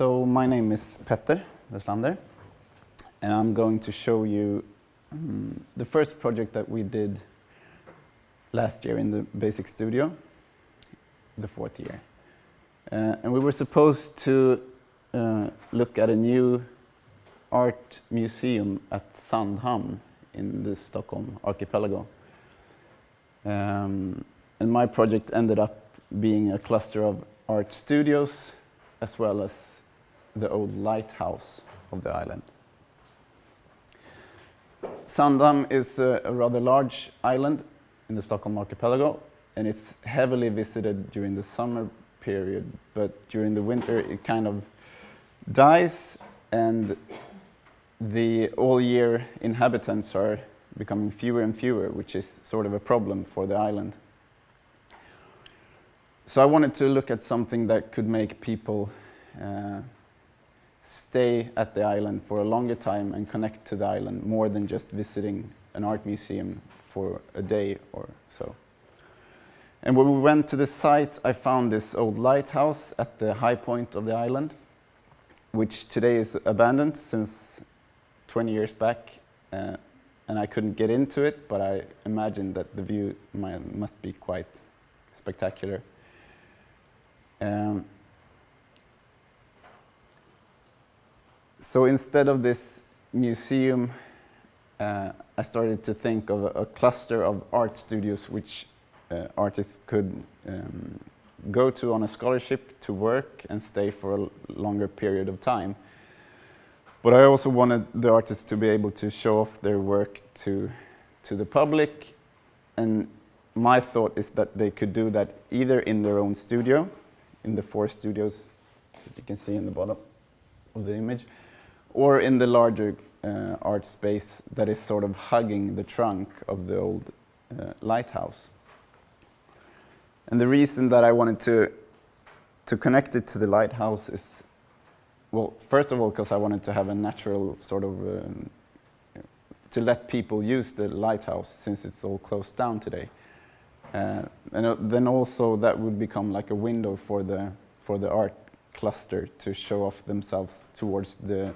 So my name is Petter Weslander, and I'm going to show you the first project that we did last year in the basic studio, the fourth year. And we were supposed to look at a new art museum at Sandhamn in the Stockholm archipelago. And my project ended up being a cluster of art studios as well as the old lighthouse of the island. Sandhamn is a rather large island in the Stockholm archipelago, and it's heavily visited during the summer period, but during the winter it kind of dies, and the all-year inhabitants are becoming fewer and fewer, which is sort of a problem for the island. So I wanted to look at something that could make people stay at the island for a longer time and connect to the island more than just visiting an art museum for a day or so. And when we went to the site, I found this old lighthouse at the high point of the island, which today is abandoned since 20 years back, and I couldn't get into it, but I imagined that the view must be quite spectacular. So instead of this museum, I started to think of a cluster of art studios which artists could go to on a scholarship to work and stay for a longer period of time. But I also wanted the artists to be able to show off their work to the public, and my thought is that they could do that either in their own studio, in the 4 studios that you can see in the bottom of the image, or in the larger art space that is sort of hugging the trunk of the old lighthouse. And the reason that I wanted to connect it to the lighthouse is, well, first of all, because I wanted to have a natural sort of, to let people use the lighthouse since it's all closed down today. And then also that would become like a window for the art cluster to show off themselves towards the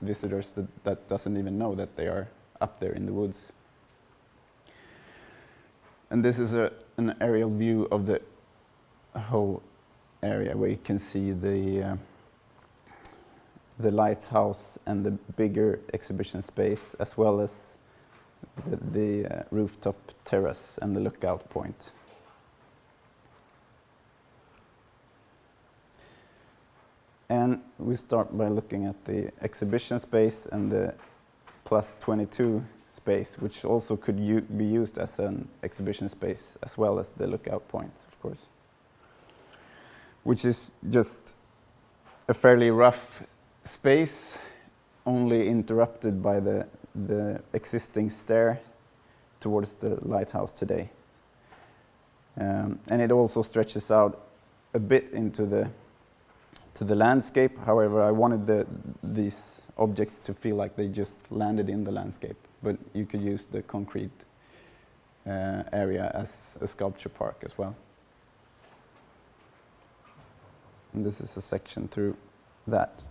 visitors that doesn't even know that they are up there in the woods. And this is an aerial view of the whole area where you can see the lighthouse and the bigger exhibition space, as well as the rooftop terrace and the lookout point. And we start by looking at the exhibition space and the +22 space, which also could be used as an exhibition space, as well as the lookout point, of course, which is just a fairly rough space, only interrupted by the existing stair towards the lighthouse today. And it also stretches out a bit into the landscape. However, I wanted these objects to feel like they just landed in the landscape, but you could use the concrete area as a sculpture park as well. And this is a section through that.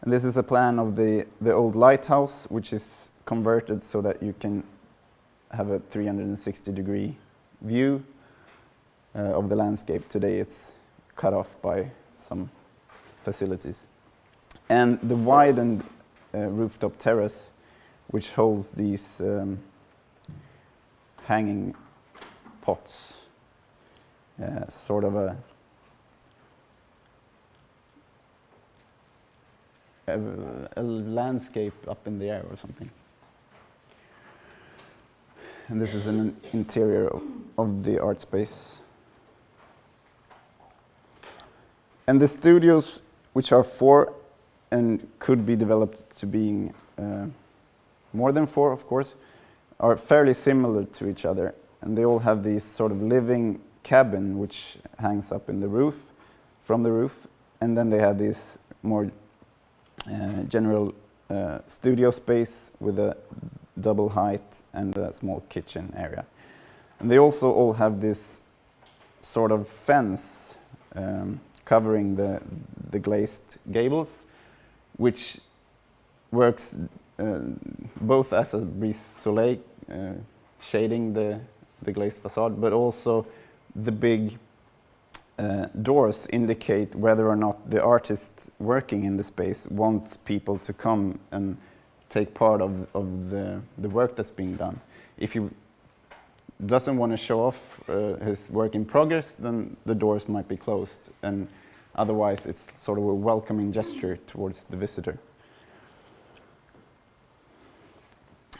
And this is a plan of the old lighthouse, which is converted so that you can have a 360-degree view of the landscape. Today it's cut off by some facilities. And the widened rooftop terrace, which holds these hanging pots, sort of a landscape up in the air or something. And this is an interior of the art space. And the studios, which are 4 and could be developed to being more than 4, of course, are fairly similar to each other. And they all have these sort of living cabin, which hangs up in the roof, from the roof. And then they have this more general studio space with a double height and a small kitchen area. And they also all have this sort of fence covering the glazed gables, which works both as a brise soleil, shading the glazed facade, but also the big doors indicate whether or not the artist working in the space wants people to come and take part of the work that's being done. If he doesn't want to show off his work in progress, then the doors might be closed, and otherwise it's sort of a welcoming gesture towards the visitor.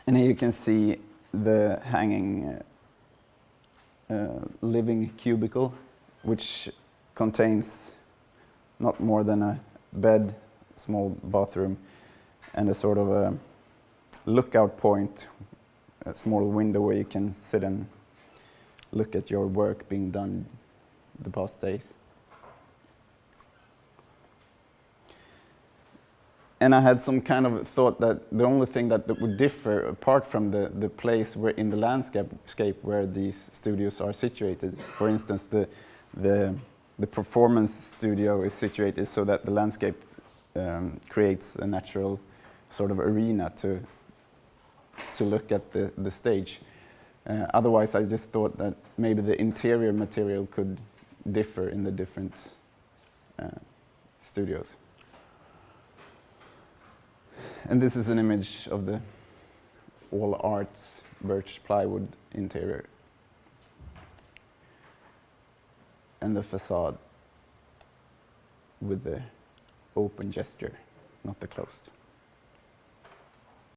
And here you can see the hanging living cubicle, which contains not more than a bed, small bathroom, and a sort of a lookout point, a small window where you can sit and look at your work being done the past days. And I had some kind of thought that the only thing that would differ, apart from the place where in the landscape where these studios are situated, for instance, the performance studio is situated so that the landscape creates a natural sort of arena to look at the stage. Otherwise, I just thought that maybe the interior material could differ in the different studios. And this is an image of the all arts birch plywood interior and the facade with the open gesture, not the closed.